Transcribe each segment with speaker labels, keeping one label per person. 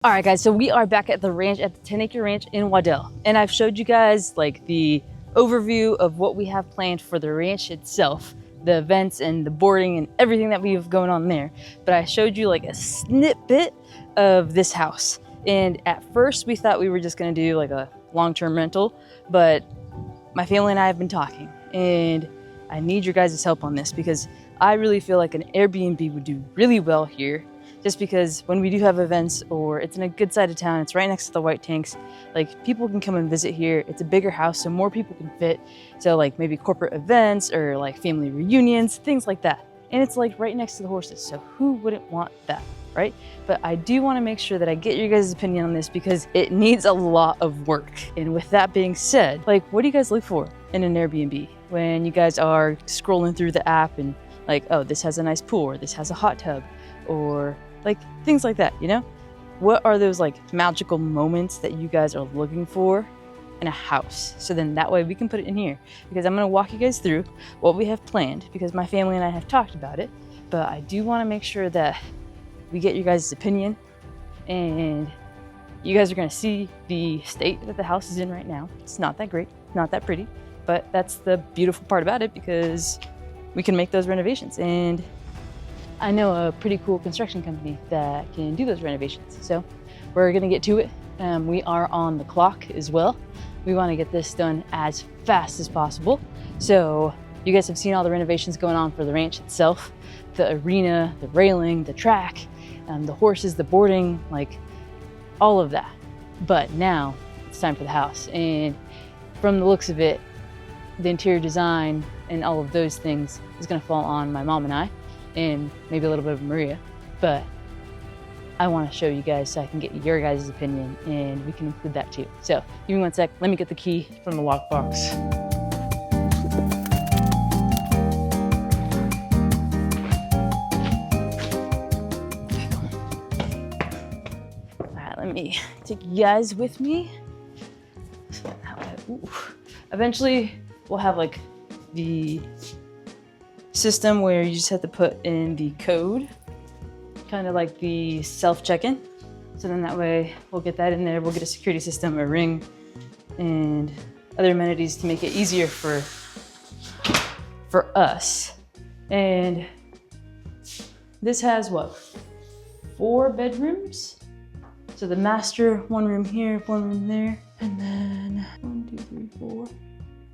Speaker 1: All right, guys, so we are back at the ranch, at the 10-acre ranch in Waddell. And I've showed you guys like the overview of what we have planned for the ranch itself, the events and the boarding and everything that we have going on there. But I showed you like a snippet of this house. And at first we thought we were just gonna do like a long-term rental, but my family and I have been talking and I need your guys' help on this because I really feel like an Airbnb would do really well here. Just because when we do have events or it's in a good side of town, it's right next to the white tanks, like people can come and visit here. It's a bigger house, so more people can fit. So like maybe corporate events or like family reunions, things like that. And it's like right next to the horses. So who wouldn't want that, right? But I do want to make sure that I get your guys' opinion on this because it needs a lot of work. And with that being said, like what do you guys look for in an Airbnb when you guys are scrolling through the app and like, oh, this has a nice pool or this has a hot tub or like things like that, you know? What are those like magical moments that you guys are looking for in a house? So then that way we can put it in here because I'm gonna walk you guys through what we have planned because my family and I have talked about it, but I do wanna make sure that we get your guys' opinion and you guys are gonna see the state that the house is in right now. It's not that great, not that pretty, but that's the beautiful part about it because we can make those renovations. And I know a pretty cool construction company that can do those renovations. So we're gonna get to it. We are on the clock as well. We wanna get this done as fast as possible. So you guys have seen all the renovations going on for the ranch itself, the arena, the railing, the track, the horses, the boarding, like all of that. But now it's time for the house. And from the looks of it, the interior design and all of those things is gonna fall on my mom and I, and maybe a little bit of Maria, but I want to show you guys so I can get your guys' opinion and we can include that too. So give me one sec, let me get the key from the lockbox. All right, let me take you guys with me. Ooh. Eventually we'll have like the system where you just have to put in the code, kind of like the self check-in. So then that way we'll get that in there. We'll get a security system, a ring, and other amenities to make it easier for us. And this has what? 4 bedrooms. So the master, 1 room here, 1 room there, and then 1, 2, 3, 4.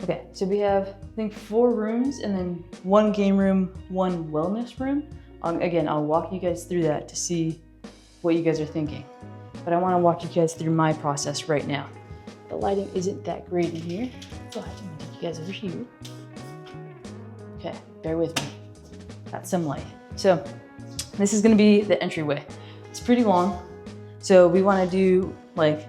Speaker 1: Okay, so we have, I think 4 rooms and then 1 game room, 1 wellness room. Again, I'll walk you guys through that to see what you guys are thinking. But I wanna walk you guys through my process right now. The lighting isn't that great in here, but I'm gonna take you guys over here. Okay, bear with me. Got some light. So this is gonna be the entryway. It's pretty long. So we wanna do like,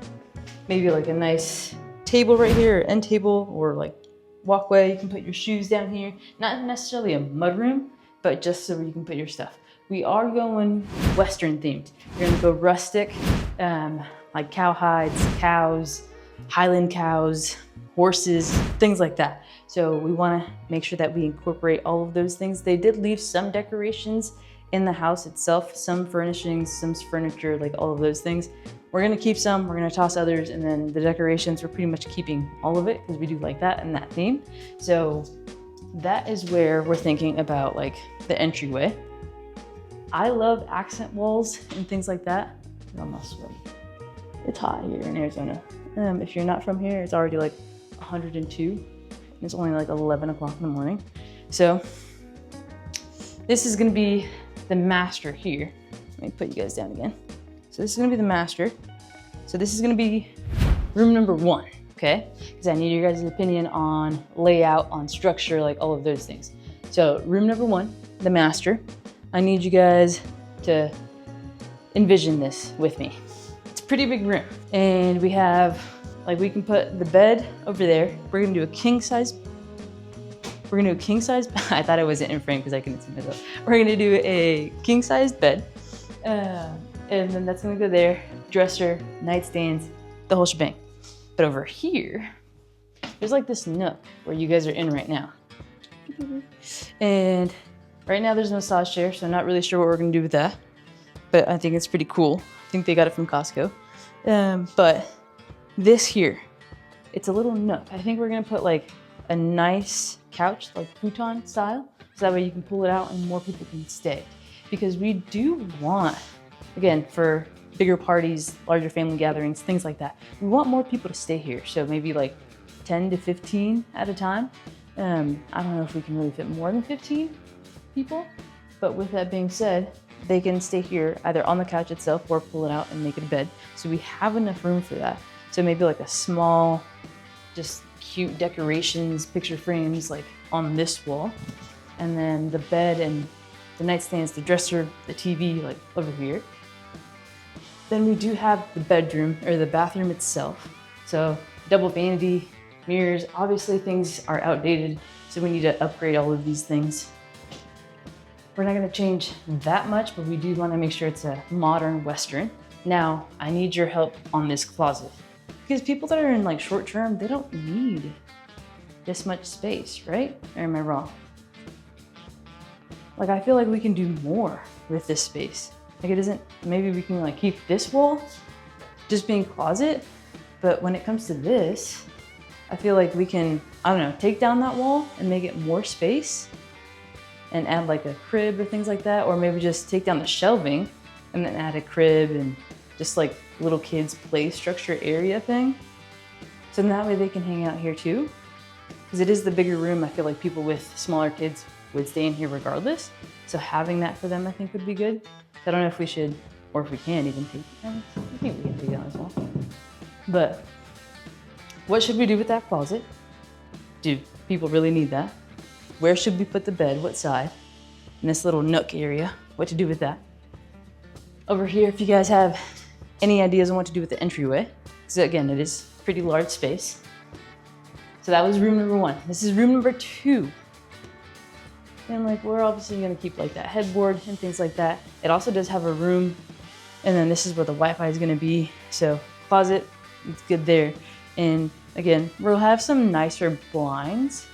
Speaker 1: maybe like a nice table right here, or end table, or like walkway. You can put your shoes down here. Not necessarily a mud room, but just so you can put your stuff. We are going Western themed. You're gonna go rustic, like cowhides, cows, Highland cows, horses, things like that. So we wanna make sure that we incorporate all of those things. They did leave some decorations in the house itself, some furnishings, some furniture, like all of those things. We're gonna keep some, we're gonna toss others, and then the decorations, we're pretty much keeping all of it because we do like that and that theme. So that is where we're thinking about like the entryway. I love accent walls and things like that. I'm not sweaty. It's hot here in Arizona. If you're not from here, it's already like 102. And it's only like 11 o'clock in the morning. So this is gonna be the master here. Let me put you guys down again. So this is gonna be the master. So this is gonna be room number 1, okay? Because I need your guys' opinion on layout, on structure, like all of those things. So room number 1, the master. I need you guys to envision this with me. It's a pretty big room. And we have, like we can put the bed over there. We're gonna do a king size. I thought it wasn't in frame because I couldn't see myself. We're gonna do a king size bed. And then that's gonna go there, dresser, nightstands, the whole shebang. But over here, there's like this nook where you guys are in right now. And right now there's no massage chair, so I'm not really sure what we're gonna do with that. But I think it's pretty cool. think they got it from Costco. But this here, it's a little nook. I think we're gonna put like a nice couch, like futon style, so that way you can pull it out and more people can stay. Because we do want, again, for bigger parties, larger family gatherings, things like that, we want more people to stay here. So maybe like 10 to 15 at a time. I don't know if we can really fit more than 15 people, but with that being said, they can stay here either on the couch itself or pull it out and make it a bed. So we have enough room for that. So maybe like a small, just cute decorations, picture frames like on this wall. And then the bed and the nightstands, the dresser, the TV like over here. Then we do have the bedroom or the bathroom itself. So double vanity, mirrors, obviously things are outdated. So we need to upgrade all of these things. We're not gonna change that much, but we do wanna make sure it's a modern Western. Now, I need your help on this closet. Because people that are in like short term, they don't need this much space, right? Or am I wrong? Like I feel like we can do more with this space. Like it isn't, maybe we can like keep this wall just being closet, but when it comes to this, I feel like we can, I don't know, take down that wall and make it more space and add like a crib or things like that, or maybe just take down the shelving and then add a crib and just like little kids play structure area thing. So in that way they can hang out here too. Because it is the bigger room, I feel like people with smaller kids would stay in here regardless. So having that for them I think would be good. So I don't know if we should, or if we can even take, I think we can take that as well. But what should we do with that closet? Do people really need that? Where should we put the bed? What side? In this little nook area, what to do with that? Over here, if you guys have any ideas on what to do with the entryway, because again, it is pretty large space. So that was room number one. This is room number two. And like, we're obviously gonna keep like that headboard and things like that. It also does have a room, and then this is where the Wi-Fi is gonna be. So closet, it's good there. And again, we'll have some nicer blinds,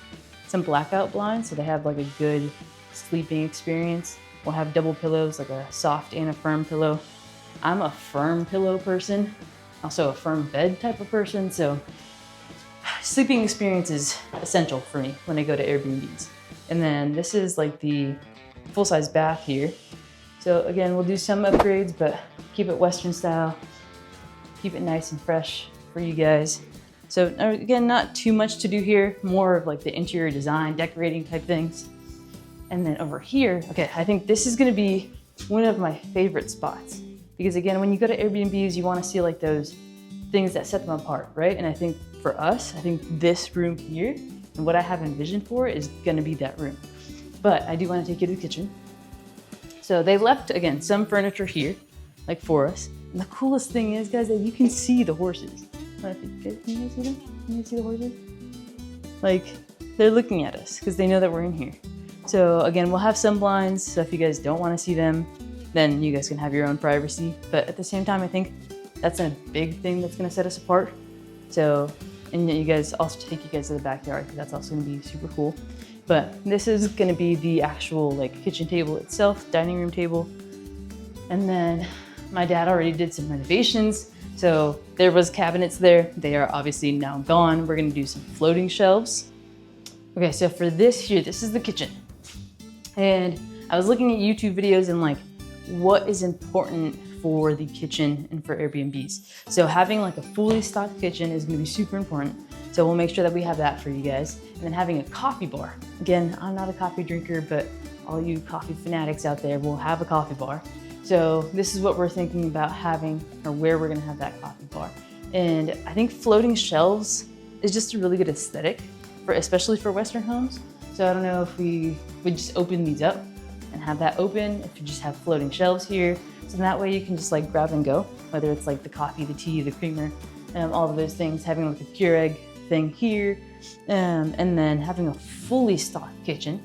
Speaker 1: some blackout blinds, so they have like a good sleeping experience. We'll have double pillows, like a soft and a firm pillow. I'm a firm pillow person, also a firm bed type of person, so sleeping experience is essential for me when I go to Airbnbs. And then this is like the full-size bath here. So again, we'll do some upgrades, but keep it Western style, keep it nice and fresh for you guys. So again, not too much to do here, more of like the interior design, decorating type things. And then over here, okay, I think this is gonna be one of my favorite spots. Because again, when you go to Airbnbs, you wanna see like those things that set them apart, right? And I think for us, I think this room here, and what I have envisioned for is gonna be that room. But I do wanna take you to the kitchen. So they left, again, some furniture here, like for us. And the coolest thing is, guys, that you can see the horses. Can you guys see them? Can you see the horses? Like, they're looking at us because they know that we're in here. So again, we'll have some blinds, so if you guys don't want to see them, then you guys can have your own privacy. But at the same time, I think that's a big thing that's gonna set us apart. So, and you guys also take you guys to the backyard, because that's also gonna be super cool. But this is gonna be the actual like kitchen table itself, dining room table. And then my dad already did some renovations. So there was cabinets there. They are obviously now gone. We're gonna do some floating shelves. Okay, so for this here, this is the kitchen. And I was looking at YouTube videos and like, what is important for the kitchen and for Airbnbs. So having like a fully stocked kitchen is gonna be super important. So we'll make sure that we have that for you guys. And then having a coffee bar. Again, I'm not a coffee drinker, but all you coffee fanatics out there will have a coffee bar. So this is what we're thinking about having, or where we're gonna have that coffee bar. And I think floating shelves is just a really good aesthetic, especially for Western homes. So I don't know if we would just open these up and have that open, if you just have floating shelves here. So that way you can just like grab and go, whether it's like the coffee, the tea, the creamer, all of those things, having like a Keurig thing here, and then having a fully stocked kitchen.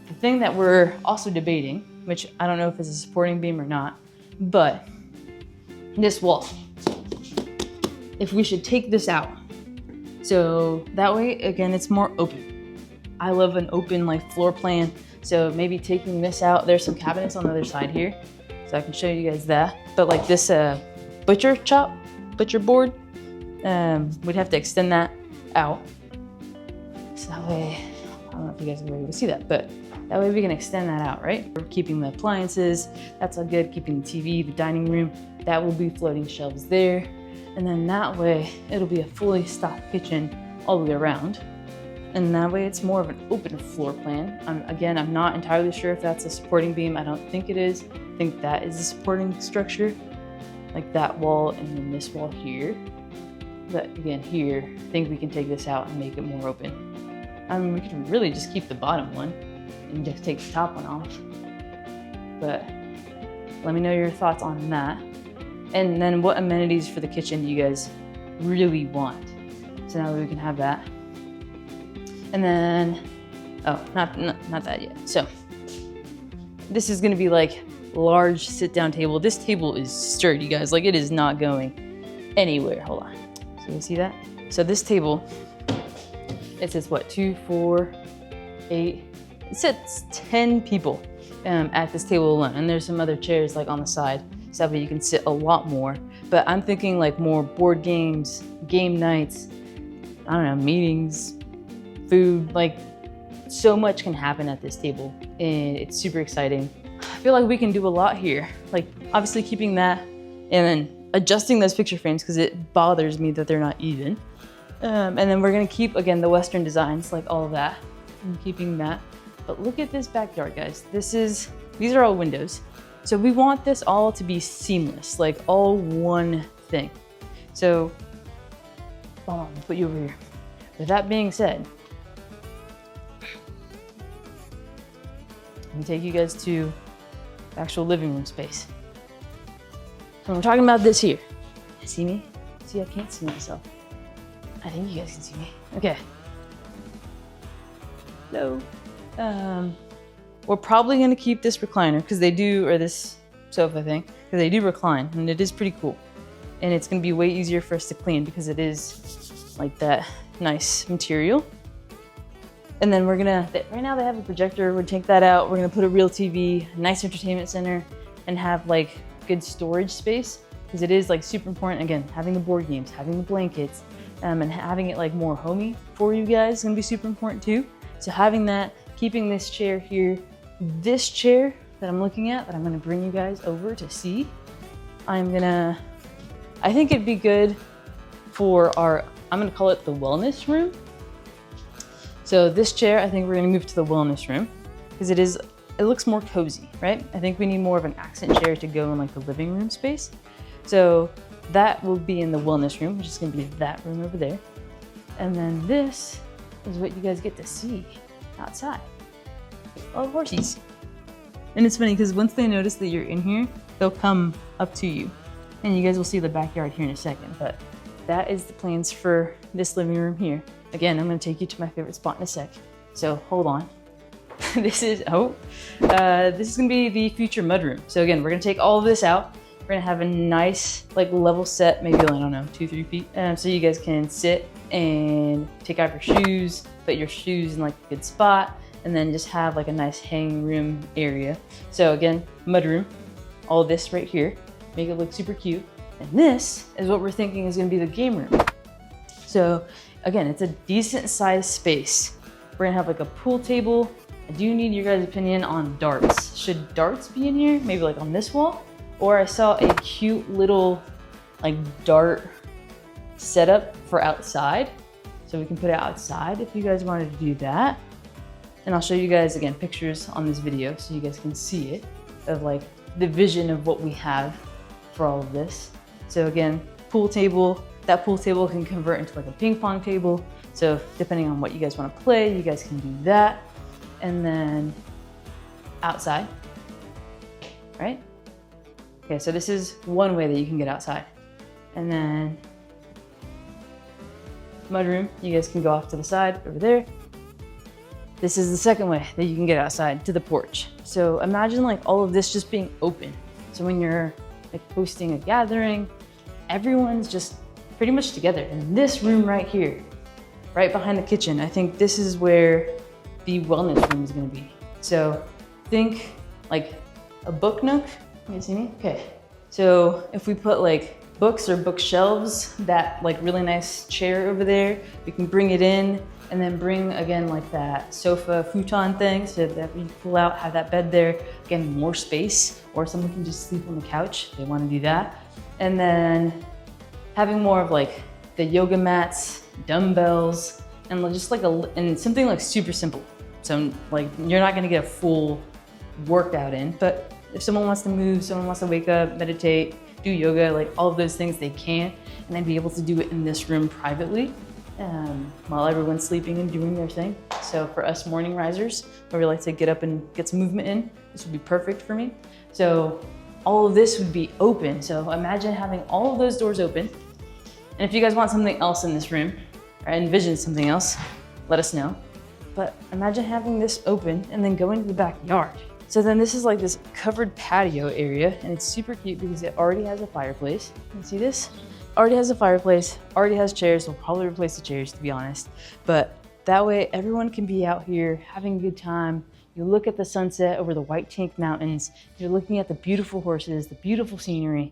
Speaker 1: The thing that we're also debating, which I don't know if it's a supporting beam or not, but this wall, if we should take this out. So that way, again, it's more open. I love an open like floor plan. So maybe taking this out, there's some cabinets on the other side here. So I can show you guys that. But like this butcher board. We'd have to extend that out. So that way, I don't know if you guys are able to see that, but that way we can extend that out, right? We're keeping the appliances, that's all good. Keeping the TV, the dining room, that will be floating shelves there. And then that way, it'll be a fully stocked kitchen all the way around. And that way it's more of an open floor plan. Again, I'm not entirely sure if that's a supporting beam. I don't think it is. I think that is a supporting structure, like that wall and then this wall here. But again, here, I think we can take this out and make it more open. I mean, we could really just keep the bottom one and just take the top one off. But let me know your thoughts on that. And then what amenities for the kitchen do you guys really want? So now we can have that. And then, oh, not that yet. So this is gonna be like large sit down table. This table is sturdy, guys. Like it is not going anywhere. Hold on. So you see that? So this table, it says what, 2, 4, 8, it sits 10 people at this table alone. And there's some other chairs like on the side, so that way you can sit a lot more. But I'm thinking like more board games, game nights, I don't know, meetings, food, like so much can happen at this table and it's super exciting. I feel like we can do a lot here. Like obviously keeping that and then adjusting those picture frames because it bothers me that they're not even. And then we're gonna keep, again, the Western designs, like all of that, and keeping that. But look at this backyard, guys. These are all windows. So we want this all to be seamless, like all one thing. So, hold on, I'll put you over here. With that being said, let me take you guys to the actual living room space. So I'm talking about this here. See me? See, I can't see myself. I think you guys can see me. Okay. Hello. We're probably gonna keep this recliner because they do, or this sofa thing, because they do recline and it is pretty cool. And it's gonna be way easier for us to clean because it is like that nice material. And then we're gonna, right now they have a projector, we'll take that out. We're gonna put a real TV, a nice entertainment center, and have like good storage space because it is like super important. Again, having the board games, having the blankets, and having it like more homey for you guys is gonna be super important too. So having that, keeping this chair here, this chair that I'm looking at, that I'm gonna bring you guys over to see, I think it'd be good for our, I'm gonna call it the wellness room. So this chair, I think we're gonna move to the wellness room because it looks more cozy, right? I think we need more of an accent chair to go in like the living room space. So that will be in the wellness room, which is gonna be that room over there. And then this is what you guys get to see outside. All the horsies. And it's funny because once they notice that you're in here, they'll come up to you. And you guys will see the backyard here in a second, but that is the plans for this living room here. Again, I'm gonna take you to my favorite spot in a sec. So hold on. This is gonna be the future mudroom. So again, we're gonna take all of this out. We're gonna have a nice like level set, maybe, I don't know, 2-3 feet. So you guys can sit and take off your shoes, put your shoes in like a good spot, and then just have like a nice hanging room area. So again, mudroom, all this right here, make it look super cute. And this is what we're thinking is gonna be the game room. So again, it's a decent sized space. We're gonna have like a pool table. I do need your guys' opinion on darts. Should darts be in here? Maybe like on this wall? Or I saw a cute little like dart setup for outside. So we can put it outside if you guys wanted to do that. And I'll show you guys again pictures on this video so you guys can see it, of like the vision of what we have for all of this. So again, pool table, that pool table can convert into like a ping pong table. So depending on what you guys want to play, you guys can do that. And then outside, right? Okay, so this is one way that you can get outside. And then mudroom, you guys can go off to the side over there. This is the second way that you can get outside, to the porch. So imagine like all of this just being open. So when you're like hosting a gathering, everyone's just pretty much together. In this room right here, right behind the kitchen, I think this is where the wellness room is gonna be. So think like a book nook. You see me? Okay. So if we put like books or bookshelves, that like really nice chair over there, we can bring it in and then bring again like that sofa futon thing so that we pull out, have that bed there, again, more space, or someone can just sleep on the couch if they want to do that. And then having more of like the yoga mats, dumbbells, and just like and something like super simple. So like you're not gonna get a full workout in, but if someone wants to move, someone wants to wake up, meditate, do yoga, like all of those things they can, and then be able to do it in this room privately while everyone's sleeping and doing their thing. So for us morning risers, where we like to get up and get some movement in, this would be perfect for me. So all of this would be open. So imagine having all of those doors open. And if you guys want something else in this room, or envision something else, let us know. But imagine having this open and then going to the backyard. So then this is like this covered patio area, and it's super cute because it already has a fireplace. You see this? Already has a fireplace, already has chairs. We'll probably replace the chairs, to be honest. But that way everyone can be out here having a good time. You look at the sunset over the White Tank Mountains. You're looking at the beautiful horses, the beautiful scenery.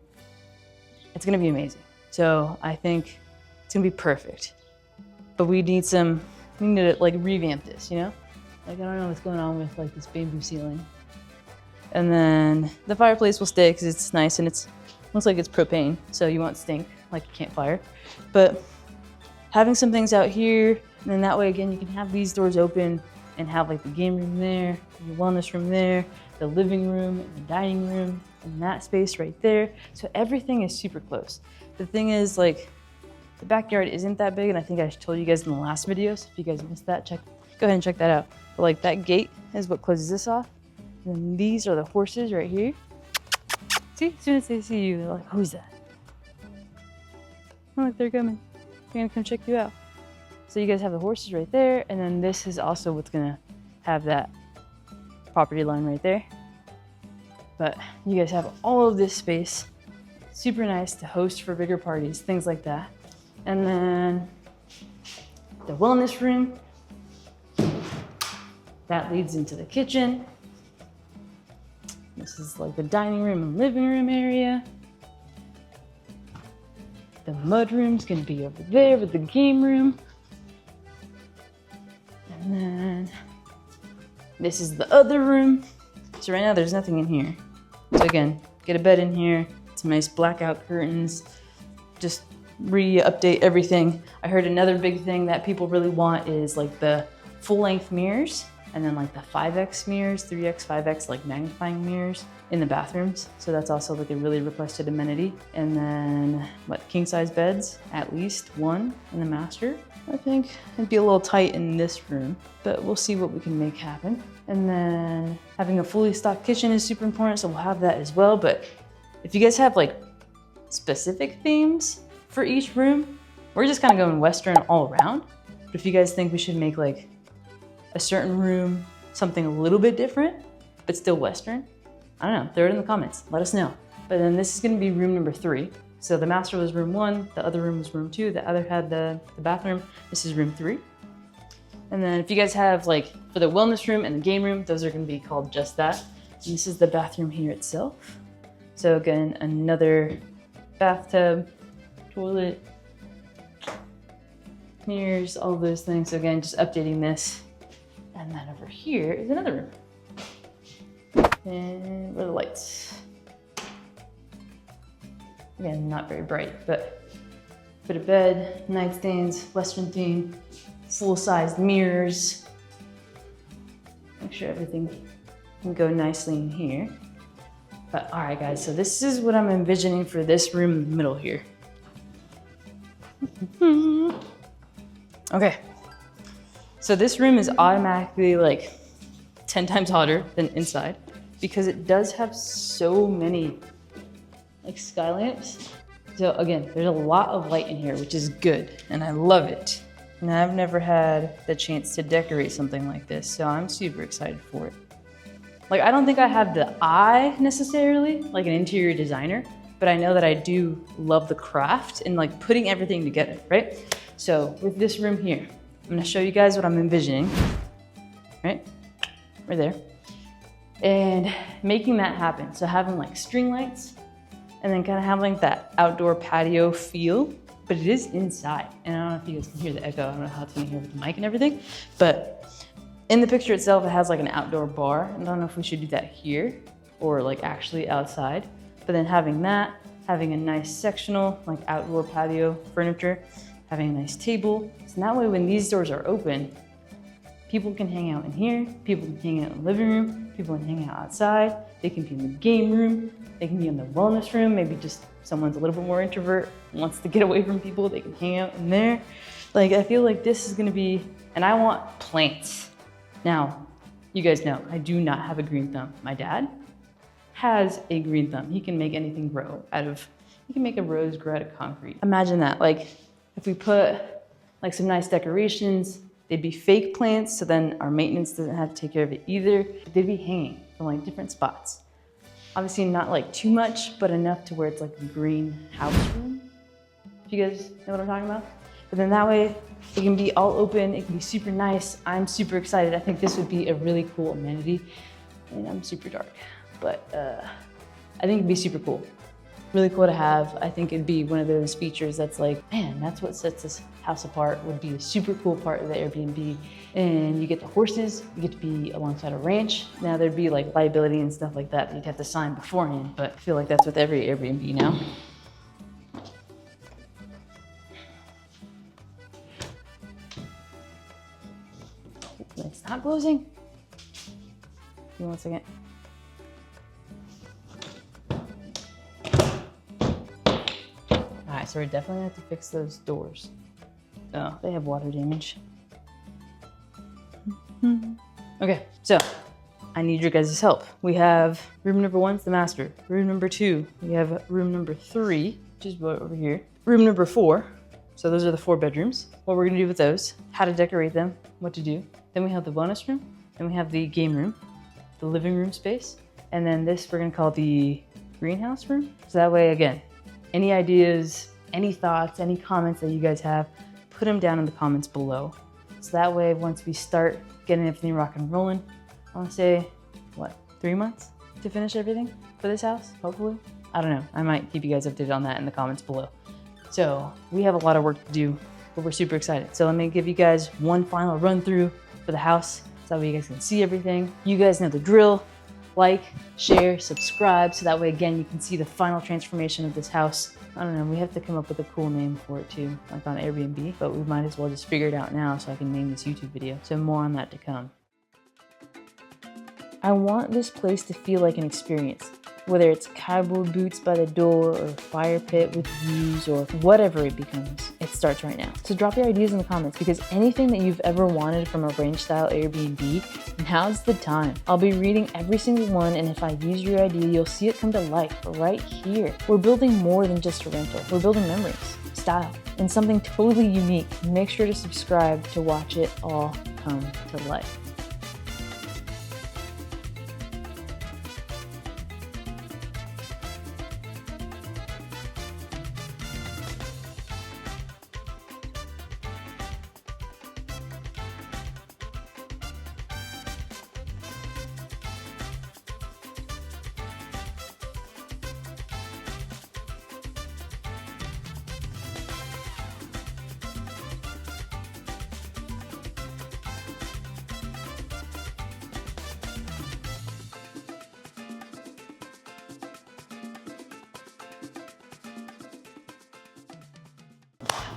Speaker 1: It's gonna be amazing. So I think it's gonna be perfect. But we need to like revamp this, you know? Like I don't know what's going on with like this bamboo ceiling. And then the fireplace will stay because it's nice and looks like it's propane, so you won't stink like a campfire. But having some things out here, and then that way again you can have these doors open and have like the game room there, the wellness room there, the living room, and the dining room, and that space right there. So everything is super close. The thing is like the backyard isn't that big, and I think I told you guys in the last video, so if you guys missed that, go ahead and check that out. But like that gate is what closes this off. And these are the horses right here. See, as soon as they see you, they're like, who's that? Oh, look, they're coming. They're gonna come check you out. So you guys have the horses right there, and then this is also what's gonna have that property line right there. But you guys have all of this space. Super nice to host for bigger parties, things like that. And then the wellness room. That leads into the kitchen. This is like the dining room and living room area. The mud room's gonna be over there with the game room. And then this is the other room. So right now there's nothing in here. So again, get a bed in here, some nice blackout curtains, just re-update everything. I heard another big thing that people really want is like the full-length mirrors, and then like the 5X mirrors, 3X, 5X, like magnifying mirrors in the bathrooms. So that's also like a really requested amenity. And then what, king size beds, at least one in the master. I think it'd be a little tight in this room, but we'll see what we can make happen. And then having a fully stocked kitchen is super important, so we'll have that as well. But if you guys have like specific themes for each room, we're just kind of going Western all around. But if you guys think we should make like a certain room something a little bit different, but still Western, I don't know, throw it in the comments, let us know. But then this is gonna be room number 3. So the master was room 1, the other room was room 2, the other had the bathroom. This is room 3. And then if you guys have like, for the wellness room and the game room, those are gonna be called just that. And this is the bathroom here itself. So again, another bathtub, toilet, mirrors, all of those things. So again, just updating this. And then over here is another room. And where are the lights? Again, not very bright, but put a bed, nightstands, Western theme, full-sized mirrors. Make sure everything can go nicely in here. But all right, guys, so this is what I'm envisioning for this room in the middle here. Okay. So this room is automatically like 10 times hotter than inside because it does have so many like sky lamps. So again, there's a lot of light in here, which is good, and I love it. And I've never had the chance to decorate something like this, so I'm super excited for it. Like, I don't think I have the eye necessarily, like an interior designer, but I know that I do love the craft and like putting everything together, right? So with this room here, I'm gonna show you guys what I'm envisioning, right there, and making that happen. So having like string lights, and then kind of have like that outdoor patio feel, but it is inside. And I don't know if you guys can hear the echo. I don't know how it's gonna hear with the mic and everything, but in the picture itself, it has like an outdoor bar. And I don't know if we should do that here or like actually outside, but then having that, having a nice sectional, like outdoor patio furniture, having a nice table. So that way when these doors are open, people can hang out in here, people can hang out in the living room, people can hang out outside, they can be in the game room, they can be in the wellness room, maybe just someone's a little bit more introvert, wants to get away from people, they can hang out in there. Like, I feel like this is gonna be, and I want plants. Now, you guys know, I do not have a green thumb. My dad has a green thumb. He can make anything grow he can make a rose grow out of concrete. Imagine that, like, if we put like some nice decorations, they'd be fake plants, so then our maintenance doesn't have to take care of it either. But they'd be hanging from like different spots. Obviously not like too much, but enough to where it's like a greenhouse room. If you guys know what I'm talking about. But then that way, it can be all open, it can be super nice. I'm super excited. I think this would be a really cool amenity. And I'm super dark, but I think it'd be super cool. Really cool to have. I think it'd be one of those features that's like, man, that's what sets this house apart, would be a super cool part of the Airbnb. And you get the horses, you get to be alongside a ranch. Now there'd be like liability and stuff like that you'd have to sign beforehand, but I feel like that's with every Airbnb now. It's not closing. Give me 1 second. All right, so we're definitely gonna have to fix those doors. Oh, they have water damage. Okay, so I need your guys' help. We have room number 1's the master. Room number 2, we have room number 3, which is right over here. Room number 4, so those are the 4 bedrooms. What we're gonna do with those, how to decorate them, what to do. Then we have the bonus room, then we have the game room, the living room space, and then this we're gonna call the greenhouse room. So that way, again, any ideas, any thoughts, any comments that you guys have, put them down in the comments below. So that way, once we start getting everything rock and rolling, I wanna say, what, 3 months to finish everything for this house, hopefully? I don't know, I might keep you guys updated on that in the comments below. So we have a lot of work to do, but we're super excited. So let me give you guys one final run through for the house, so that way you guys can see everything. You guys know the drill. Like, share, subscribe, so that way, again, you can see the final transformation of this house. I don't know, we have to come up with a cool name for it too, like on Airbnb, but we might as well just figure it out now so I can name this YouTube video. So more on that to come. I want this place to feel like an experience, whether it's cowboy boots by the door or fire pit with views or whatever it becomes. It starts right now. So drop your ideas in the comments, because anything that you've ever wanted from a ranch style Airbnb, now's the time. I'll be reading every single one, and if I use your idea, you'll see it come to life right here. We're building more than just a rental. We're building memories, style, and something totally unique. Make sure to subscribe to watch it all come to life.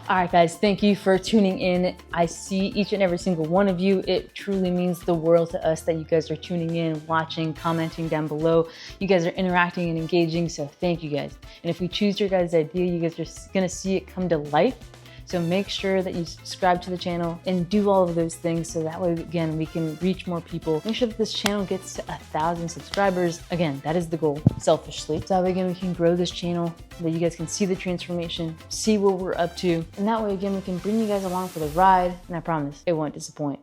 Speaker 1: All right, guys, thank you for tuning in. I see each and every single one of you. It truly means the world to us that you guys are tuning in, watching, commenting down below. You guys are interacting and engaging, so thank you guys. And if we choose your guys' idea, you guys are gonna see it come to life. So make sure that you subscribe to the channel and do all of those things, so that way, again, we can reach more people. Make sure that this channel gets to 1,000 subscribers. Again, that is the goal, selfishly. So that way, again, we can grow this channel, that you guys can see the transformation, see what we're up to. And that way, again, we can bring you guys along for the ride. And I promise, it won't disappoint.